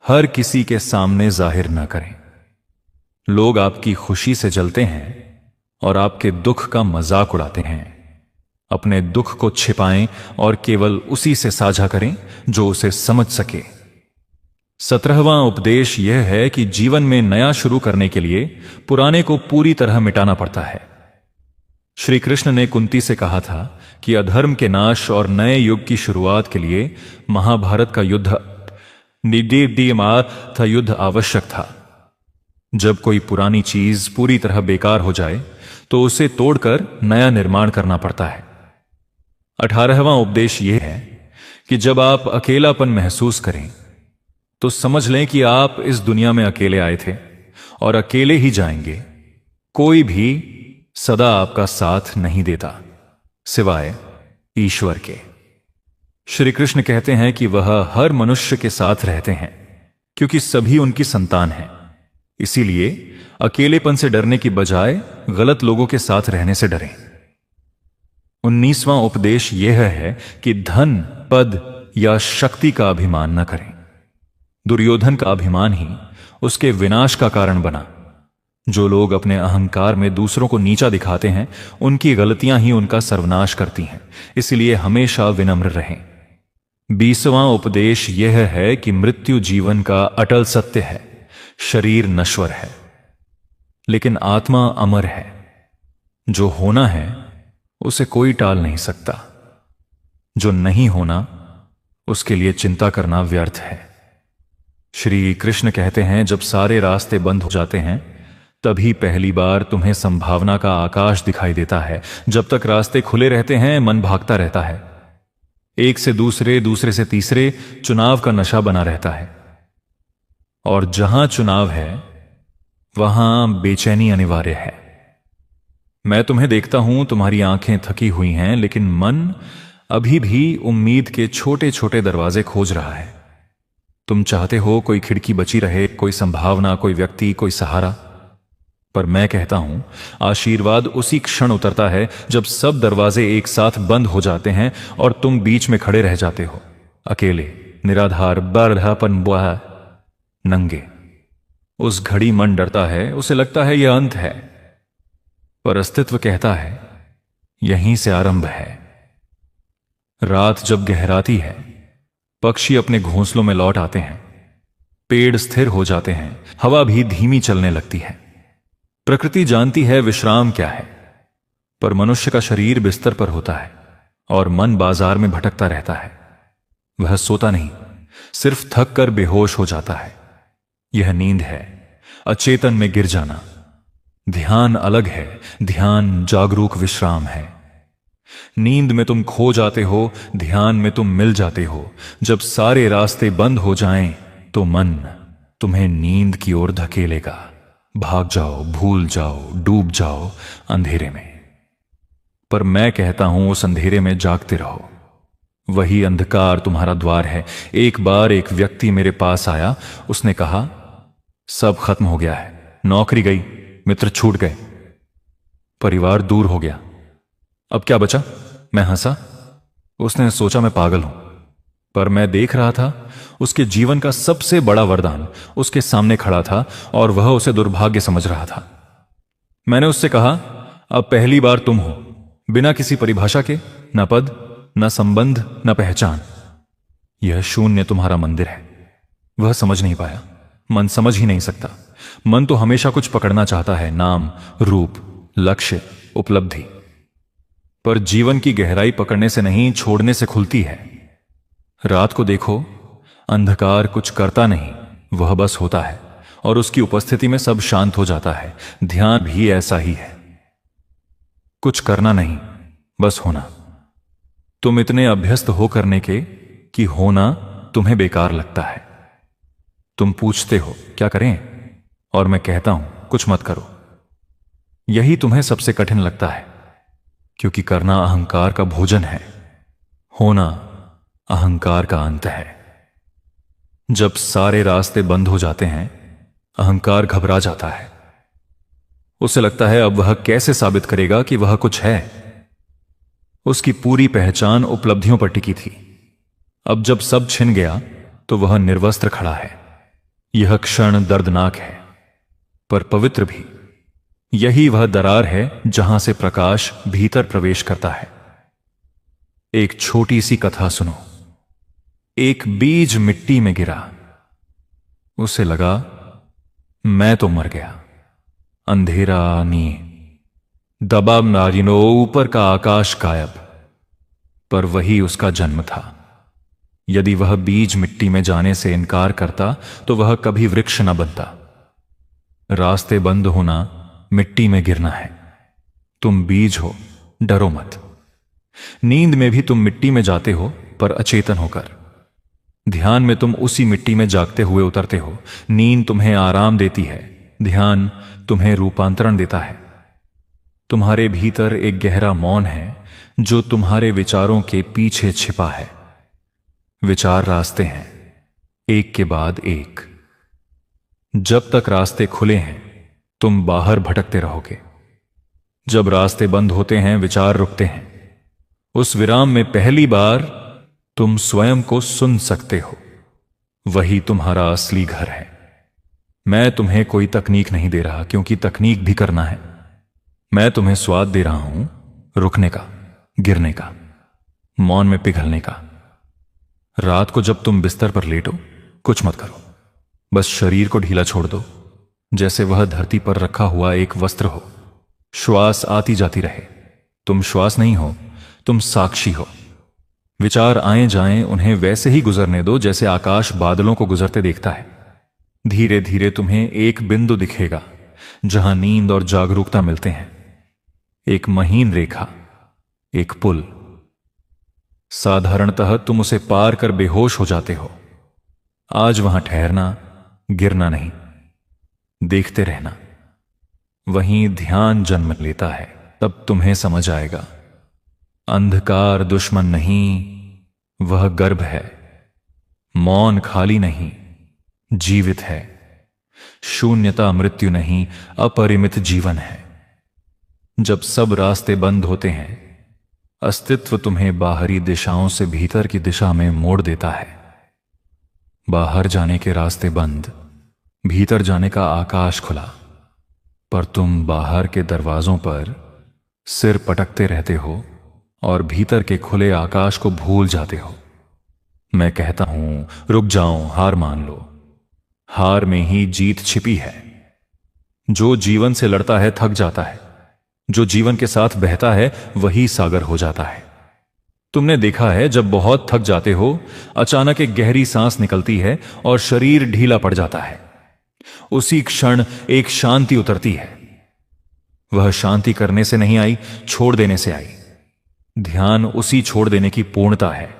हर किसी के सामने जाहिर न करें। लोग आपकी खुशी से जलते हैं और आपके दुख का मजाक उड़ाते हैं। अपने दुख को छिपाएं और केवल उसी से साझा करें जो उसे समझ सके। 17वां उपदेश यह है कि जीवन में नया शुरू करने के लिए पुराने को पूरी तरह मिटाना पड़ता है। श्री कृष्ण ने कुंती से कहा था कि अधर्म के नाश और नए युग की शुरुआत के लिए महाभारत का युद्ध था, युद्ध आवश्यक था। जब कोई पुरानी चीज पूरी तरह बेकार हो जाए तो उसे तोड़कर नया निर्माण करना पड़ता है। 18वां उपदेश यह है कि जब आप अकेलापन महसूस करें तो समझ लें कि आप इस दुनिया में अकेले आए थे और अकेले ही जाएंगे। कोई भी सदा आपका साथ नहीं देता सिवाय ईश्वर के। श्री कृष्ण कहते हैं कि वह हर मनुष्य के साथ रहते हैं क्योंकि सभी उनकी संतान हैं। इसीलिए अकेलेपन से डरने की बजाय गलत लोगों के साथ रहने से डरें। 19वां उपदेश यह है कि धन, पद या शक्ति का अभिमान न करें। दुर्योधन का अभिमान ही उसके विनाश का कारण बना। जो लोग अपने अहंकार में दूसरों को नीचा दिखाते हैं, उनकी गलतियां ही उनका सर्वनाश करती हैं। इसलिए हमेशा विनम्र रहें। 20वां उपदेश यह है कि मृत्यु जीवन का अटल सत्य है। शरीर नश्वर है लेकिन आत्मा अमर है। जो होना है उसे कोई टाल नहीं सकता। जो नहीं होना उसके लिए चिंता करना व्यर्थ है। श्री कृष्ण कहते हैं, जब सारे रास्ते बंद हो जाते हैं तभी पहली बार तुम्हें संभावना का आकाश दिखाई देता है। जब तक रास्ते खुले रहते हैं मन भागता रहता है। एक से दूसरे, दूसरे से तीसरे चुनाव का नशा बना रहता है। और जहां चुनाव है वहां बेचैनी अनिवार्य है। मैं तुम्हें देखता हूं, तुम्हारी आंखें थकी हुई हैं लेकिन मन अभी भी उम्मीद के छोटे छोटे दरवाजे खोज रहा है। तुम चाहते हो कोई खिड़की बची रहे, कोई संभावना, कोई व्यक्ति, कोई सहारा। पर मैं कहता हूं, आशीर्वाद उसी क्षण उतरता है जब सब दरवाजे एक साथ बंद हो जाते हैं और तुम बीच में खड़े रह जाते हो, अकेले, निराधार, बर्धापन बुआ, नंगे। उस घड़ी मन डरता है, उसे लगता है यह अंत है, पर अस्तित्व कहता है यहीं से आरंभ है। रात जब गहराती है, पक्षी अपने घोंसलों में लौट आते हैं, पेड़ स्थिर हो जाते हैं, हवा भी धीमी चलने लगती है। प्रकृति जानती है विश्राम क्या है, पर मनुष्य का शरीर बिस्तर पर होता है और मन बाजार में भटकता रहता है। वह सोता नहीं, सिर्फ थक कर बेहोश हो जाता है। यह नींद है, अचेतन में गिर जाना। ध्यान अलग है, ध्यान जागरूक विश्राम है। नींद में तुम खो जाते हो, ध्यान में तुम मिल जाते हो। जब सारे रास्ते बंद हो जाएं, तो मन तुम्हें नींद की ओर धकेलेगा। भाग जाओ, भूल जाओ, डूब जाओ अंधेरे में। पर मैं कहता हूं, उस अंधेरे में जागते रहो। वही अंधकार तुम्हारा द्वार है। एक बार एक व्यक्ति मेरे पास आया, उसने कहा, सब खत्म हो गया है, नौकरी गई, मित्र छूट गए, परिवार दूर हो गया, अब क्या बचा? मैं हंसा। उसने सोचा मैं पागल हूं, पर मैं देख रहा था उसके जीवन का सबसे बड़ा वरदान उसके सामने खड़ा था और वह उसे दुर्भाग्य समझ रहा था। मैंने उससे कहा, अब पहली बार तुम हो, बिना किसी परिभाषा के, न पद, न संबंध, न पहचान। यह शून्य तुम्हारा मंदिर है। वह समझ नहीं पाया। मन समझ ही नहीं सकता। मन तो हमेशा कुछ पकड़ना चाहता है, नाम, रूप, लक्ष्य, उपलब्धि। पर जीवन की गहराई पकड़ने से नहीं, छोड़ने से खुलती है। रात को देखो, अंधकार कुछ करता नहीं, वह बस होता है, और उसकी उपस्थिति में सब शांत हो जाता है। ध्यान भी ऐसा ही है, कुछ करना नहीं, बस होना। तुम इतने अभ्यस्त हो करने के कि होना तुम्हें बेकार लगता है। तुम पूछते हो क्या करें, और मैं कहता हूं कुछ मत करो। यही तुम्हें सबसे कठिन लगता है, क्योंकि करना अहंकार का भोजन है, होना अहंकार का अंत है। जब सारे रास्ते बंद हो जाते हैं, अहंकार घबरा जाता है। उसे लगता है अब वह कैसे साबित करेगा कि वह कुछ है। उसकी पूरी पहचान उपलब्धियों पर टिकी थी। अब जब सब छिन गया तो वह निर्वस्त्र खड़ा है। यह क्षण दर्दनाक है, पर पवित्र भी। यही वह दरार है जहां से प्रकाश भीतर प्रवेश करता है। एक छोटी सी कथा सुनो। एक बीज मिट्टी में गिरा। उसे लगा मैं तो मर गया। अंधेरा नींद, दबाव नारिनो, ऊपर का आकाश गायब। पर वही उसका जन्म था। यदि वह बीज मिट्टी में जाने से इनकार करता तो वह कभी वृक्ष न बनता। रास्ते बंद होना मिट्टी में गिरना है। तुम बीज हो, डरो मत। नींद में भी तुम मिट्टी में जाते हो, पर अचेतन होकर। ध्यान में तुम उसी मिट्टी में जागते हुए उतरते हो। नींद तुम्हें आराम देती है, ध्यान तुम्हें रूपांतरण देता है। तुम्हारे भीतर एक गहरा मौन है जो तुम्हारे विचारों के पीछे छिपा है। विचार रास्ते हैं, एक के बाद एक। जब तक रास्ते खुले हैं तुम बाहर भटकते रहोगे। जब रास्ते बंद होते हैं विचार रुकते हैं। उस विराम में पहली बार तुम स्वयं को सुन सकते हो। वही तुम्हारा असली घर है। मैं तुम्हें कोई तकनीक नहीं दे रहा, क्योंकि तकनीक भी करना है। मैं तुम्हें स्वाद दे रहा हूं, रुकने का, गिरने का, मौन में पिघलने का। रात को जब तुम बिस्तर पर लेटो, कुछ मत करो, बस शरीर को ढीला छोड़ दो, जैसे वह धरती पर रखा हुआ एक वस्त्र हो। श्वास आती जाती रहे। तुम श्वास नहीं हो, तुम साक्षी हो। विचार आए जाएं, उन्हें वैसे ही गुजरने दो जैसे आकाश बादलों को गुजरते देखता है। धीरे धीरे तुम्हें एक बिंदु दिखेगा जहां नींद और जागरूकता मिलते हैं। एक महीन रेखा, एक पुल। साधारणतः तुम उसे पार कर बेहोश हो जाते हो। आज वहां ठहरना, गिरना नहीं, देखते रहना। वहीं ध्यान जन्म लेता है। तब तुम्हें समझ आएगा, अंधकार दुश्मन नहीं, वह गर्भ है। मौन खाली नहीं, जीवित है। शून्यता मृत्यु नहीं, अपरिमित जीवन है। जब सब रास्ते बंद होते हैं, अस्तित्व तुम्हें बाहरी दिशाओं से भीतर की दिशा में मोड़ देता है। बाहर जाने के रास्ते बंद, भीतर जाने का आकाश खुला। पर तुम बाहर के दरवाजों पर सिर पटकते रहते हो और भीतर के खुले आकाश को भूल जाते हो। मैं कहता हूं रुक जाओ, हार मान लो। हार में ही जीत छिपी है। जो जीवन से लड़ता है थक जाता है। जो जीवन के साथ बहता है वही सागर हो जाता है। तुमने देखा है, जब बहुत थक जाते हो अचानक एक गहरी सांस निकलती है और शरीर ढीला पड़ जाता है। उसी क्षण एक शांति उतरती है। वह शांति करने से नहीं आई, छोड़ देने से आई। ध्यान उसी छोड़ देने की पूर्णता है,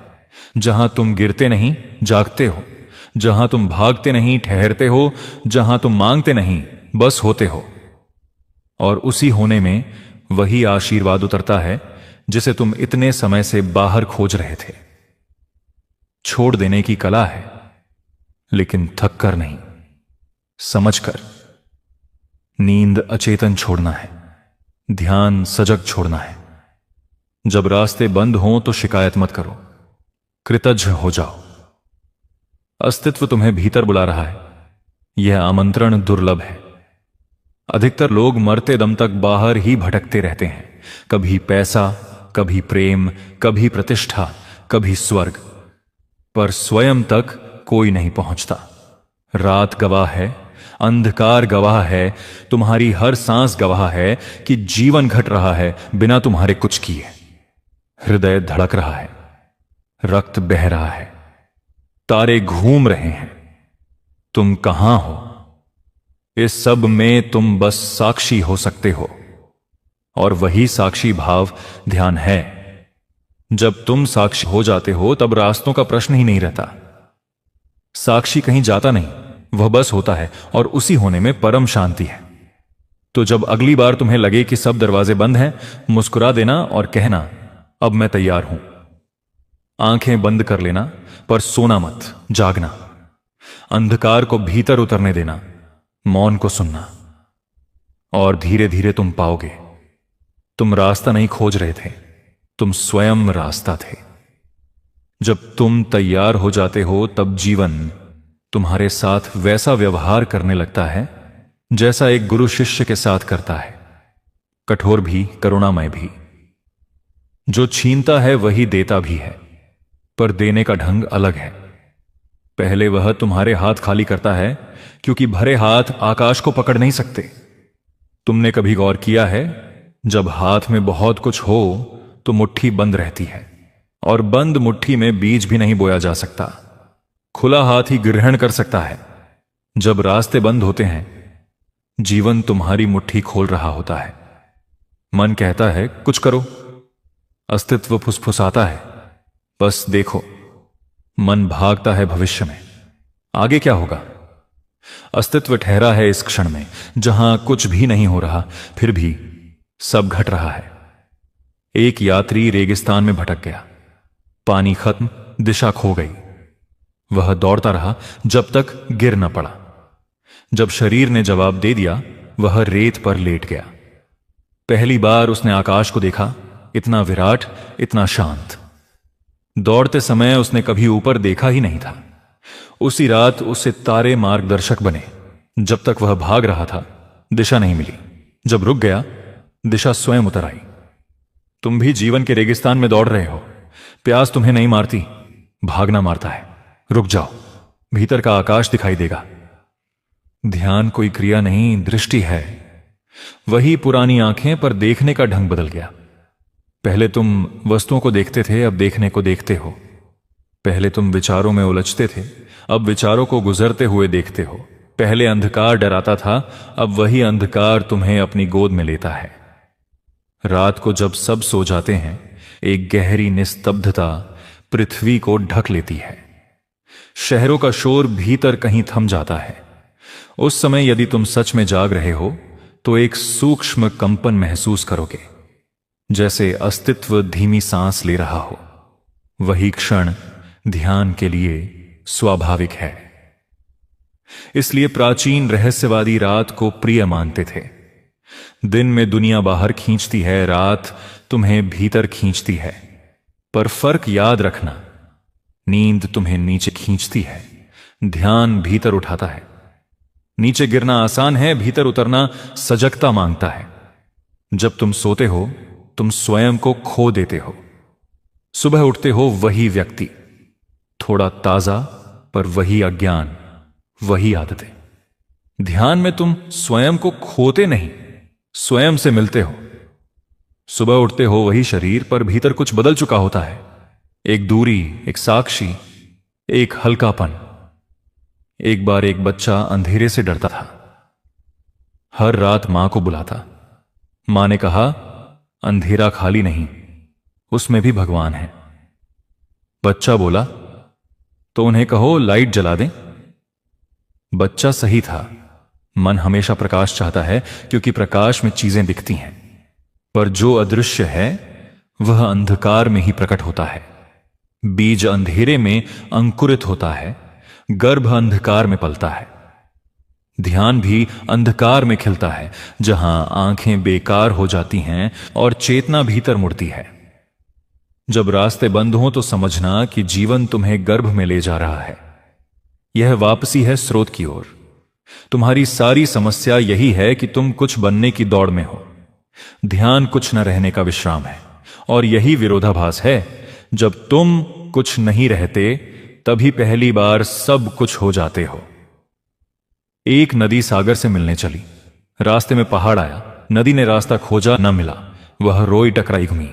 जहां तुम गिरते नहीं, जागते हो। जहां तुम भागते नहीं, ठहरते हो। जहां तुम मांगते नहीं, बस होते हो। और उसी होने में वही आशीर्वाद उतरता है जिसे तुम इतने समय से बाहर खोज रहे थे। छोड़ देने की कला है, लेकिन थक कर नहीं, समझकर। नींद अचेतन छोड़ना है, ध्यान सजग छोड़ना है। जब रास्ते बंद हों तो शिकायत मत करो, कृतज्ञ हो जाओ। अस्तित्व तुम्हें भीतर बुला रहा है। यह आमंत्रण दुर्लभ है। अधिकतर लोग मरते दम तक बाहर ही भटकते रहते हैं। कभी पैसा, कभी प्रेम, कभी प्रतिष्ठा, कभी स्वर्ग, पर स्वयं तक कोई नहीं पहुंचता। रात गवाह है, अंधकार गवाह है, तुम्हारी हर सांस गवाह है कि जीवन घट रहा है बिना तुम्हारे कुछ किए। हृदय धड़क रहा है, रक्त बह रहा है, तारे घूम रहे हैं, तुम कहां हो? इस सब में तुम बस साक्षी हो सकते हो, और वही साक्षी भाव ध्यान है। जब तुम साक्षी हो जाते हो तब रास्तों का प्रश्न ही नहीं रहता। साक्षी कहीं जाता नहीं, वह बस होता है, और उसी होने में परम शांति है। तो जब अगली बार तुम्हें लगे कि सब दरवाजे बंद हैं, मुस्कुरा देना और कहना, अब मैं तैयार हूं। आंखें बंद कर लेना, पर सोना मत, जागना। अंधकार को भीतर उतरने देना, मौन को सुनना, और धीरे धीरे तुम पाओगे, तुम रास्ता नहीं खोज रहे थे, तुम स्वयं रास्ता थे। जब तुम तैयार हो जाते हो तब जीवन तुम्हारे साथ वैसा व्यवहार करने लगता है जैसा एक गुरु शिष्य के साथ करता है, कठोर भी, करुणामय भी। जो छीनता है वही देता भी है, पर देने का ढंग अलग है। पहले वह तुम्हारे हाथ खाली करता है, क्योंकि भरे हाथ आकाश को पकड़ नहीं सकते। तुमने कभी गौर किया है, जब हाथ में बहुत कुछ हो तो मुट्ठी बंद रहती है, और बंद मुट्ठी में बीज भी नहीं बोया जा सकता। खुला हाथ ही ग्रहण कर सकता है। जब रास्ते बंद होते हैं, जीवन तुम्हारी मुट्ठी खोल रहा होता है। मन कहता है कुछ करो, अस्तित्व फुसफुसाता है बस देखो। मन भागता है भविष्य में, आगे क्या होगा। अस्तित्व ठहरा है इस क्षण में, जहां कुछ भी नहीं हो रहा, फिर भी सब घट रहा है। एक यात्री रेगिस्तान में भटक गया, पानी खत्म, दिशा खो गई। वह दौड़ता रहा जब तक गिर न पड़ा। जब शरीर ने जवाब दे दिया, वह रेत पर लेट गया। पहली बार उसने आकाश को देखा, इतना विराट, इतना शांत। दौड़ते समय उसने कभी ऊपर देखा ही नहीं था। उसी रात उसे तारे मार्गदर्शक बने। जब तक वह भाग रहा था, दिशा नहीं मिली। जब रुक गया, दिशा स्वयं उतर आई। तुम भी जीवन के रेगिस्तान में दौड़ रहे हो। प्यास तुम्हें नहीं मारती, भागना मारता है। रुक जाओ, भीतर का आकाश दिखाई देगा। ध्यान कोई क्रिया नहीं, दृष्टि है। वही पुरानी आंखें, पर देखने का ढंग बदल गया। पहले तुम वस्तुओं को देखते थे, अब देखने को देखते हो। पहले तुम विचारों में उलझते थे, अब विचारों को गुजरते हुए देखते हो। पहले अंधकार डराता था, अब वही अंधकार तुम्हें अपनी गोद में लेता है। रात को जब सब सो जाते हैं, एक गहरी निस्तब्धता पृथ्वी को ढक लेती है। शहरों का शोर भीतर कहीं थम जाता है। उस समय यदि तुम सच में जाग रहे हो तो एक सूक्ष्म कंपन महसूस करोगे, जैसे अस्तित्व धीमी सांस ले रहा हो। वही क्षण ध्यान के लिए स्वाभाविक है। इसलिए प्राचीन रहस्यवादी रात को प्रिय मानते थे। दिन में दुनिया बाहर खींचती है, रात तुम्हें भीतर खींचती है। पर फर्क याद रखना, नींद तुम्हें नीचे खींचती है, ध्यान भीतर उठाता है। नीचे गिरना आसान है, भीतर उतरना सजगता मांगता है। जब तुम सोते हो, तुम स्वयं को खो देते हो। सुबह उठते हो, वही व्यक्ति, थोड़ा ताजा, पर वही अज्ञान, वही आदतें। ध्यान में तुम स्वयं को खोते नहीं, स्वयं से मिलते हो। सुबह उठते हो, वही शरीर, पर भीतर कुछ बदल चुका होता है। एक दूरी, एक साक्षी, एक हल्कापन। एक बार एक बच्चा अंधेरे से डरता था। हर रात मां को बुलाता। मां ने कहा, अंधेरा खाली नहीं, उसमें भी भगवान है। बच्चा बोला, तो उन्हें कहो लाइट जला दें। बच्चा सही था। मन हमेशा प्रकाश चाहता है, क्योंकि प्रकाश में चीजें दिखती हैं। पर जो अदृश्य है वह अंधकार में ही प्रकट होता है। बीज अंधेरे में अंकुरित होता है, गर्भ अंधकार में पलता है। ध्यान भी अंधकार में खिलता है, जहां आंखें बेकार हो जाती हैं और चेतना भीतर मुड़ती है। जब रास्ते बंद हों तो समझना कि जीवन तुम्हें गर्भ में ले जा रहा है। यह वापसी है स्रोत की ओर। तुम्हारी सारी समस्या यही है कि तुम कुछ बनने की दौड़ में हो। ध्यान कुछ न रहने का विश्राम है, और यही विरोधाभास है। जब तुम कुछ नहीं रहते, तभी पहली बार सब कुछ हो जाते हो। एक नदी सागर से मिलने चली। रास्ते में पहाड़ आया। नदी ने रास्ता खोजा, न मिला। वह रोई टकराई घूमी।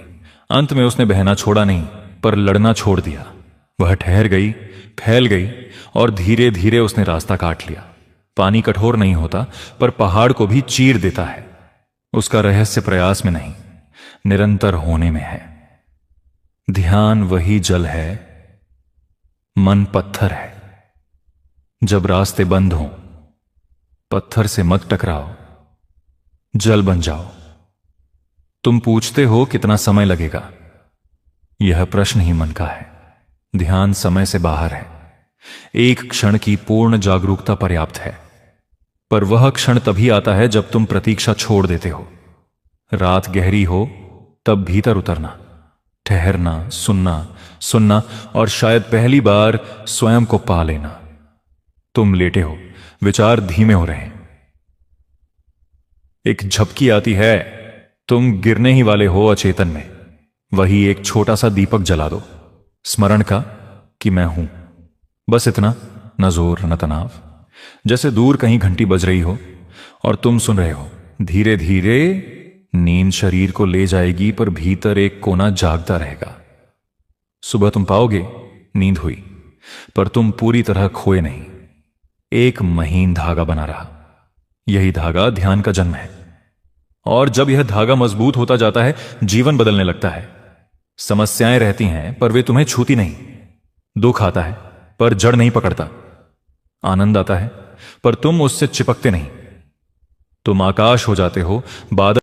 अंत में उसने बहना छोड़ा नहीं, पर लड़ना छोड़ दिया। वह ठहर गई, फैल गई और धीरे धीरे उसने रास्ता काट लिया। पानी कठोर नहीं होता, पर पहाड़ को भी चीर देता है। उसका रहस्य प्रयास में नहीं, निरंतर होने में है। ध्यान वही जल है, मन पत्थर है। जब रास्ते बंद हों, पत्थर से मत टकराओ, जल बन जाओ। तुम पूछते हो कितना समय लगेगा? यह प्रश्न ही मन का है। ध्यान समय से बाहर है। एक क्षण की पूर्ण जागरूकता पर्याप्त है, पर वह क्षण तभी आता है जब तुम प्रतीक्षा छोड़ देते हो। रात गहरी हो तब भीतर उतरना, ठहरना, सुनना सुनना और शायद पहली बार स्वयं को पा लेना। तुम लेटे हो, विचार धीमे हो रहे हैं। एक झपकी आती है, तुम गिरने ही वाले हो अचेतन में। वही एक छोटा सा दीपक जला दो, स्मरण का कि मैं हूं। बस इतना, न जोर न तनाव। जैसे दूर कहीं घंटी बज रही हो और तुम सुन रहे हो। धीरे धीरे नींद शरीर को ले जाएगी, पर भीतर एक कोना जागता रहेगा। सुबह तुम पाओगे नींद हुई, पर तुम पूरी तरह खोए नहीं। एक महीन धागा बना रहा। यही धागा ध्यान का जन्म है। और जब यह धागा मजबूत होता जाता है, जीवन बदलने लगता है। समस्याएं रहती हैं, पर वे तुम्हें छूती नहीं। दुख आता है, पर जड़ नहीं पकड़ता। आनंद आता है, पर तुम उससे चिपकते नहीं। तुम आकाश हो जाते हो, बादल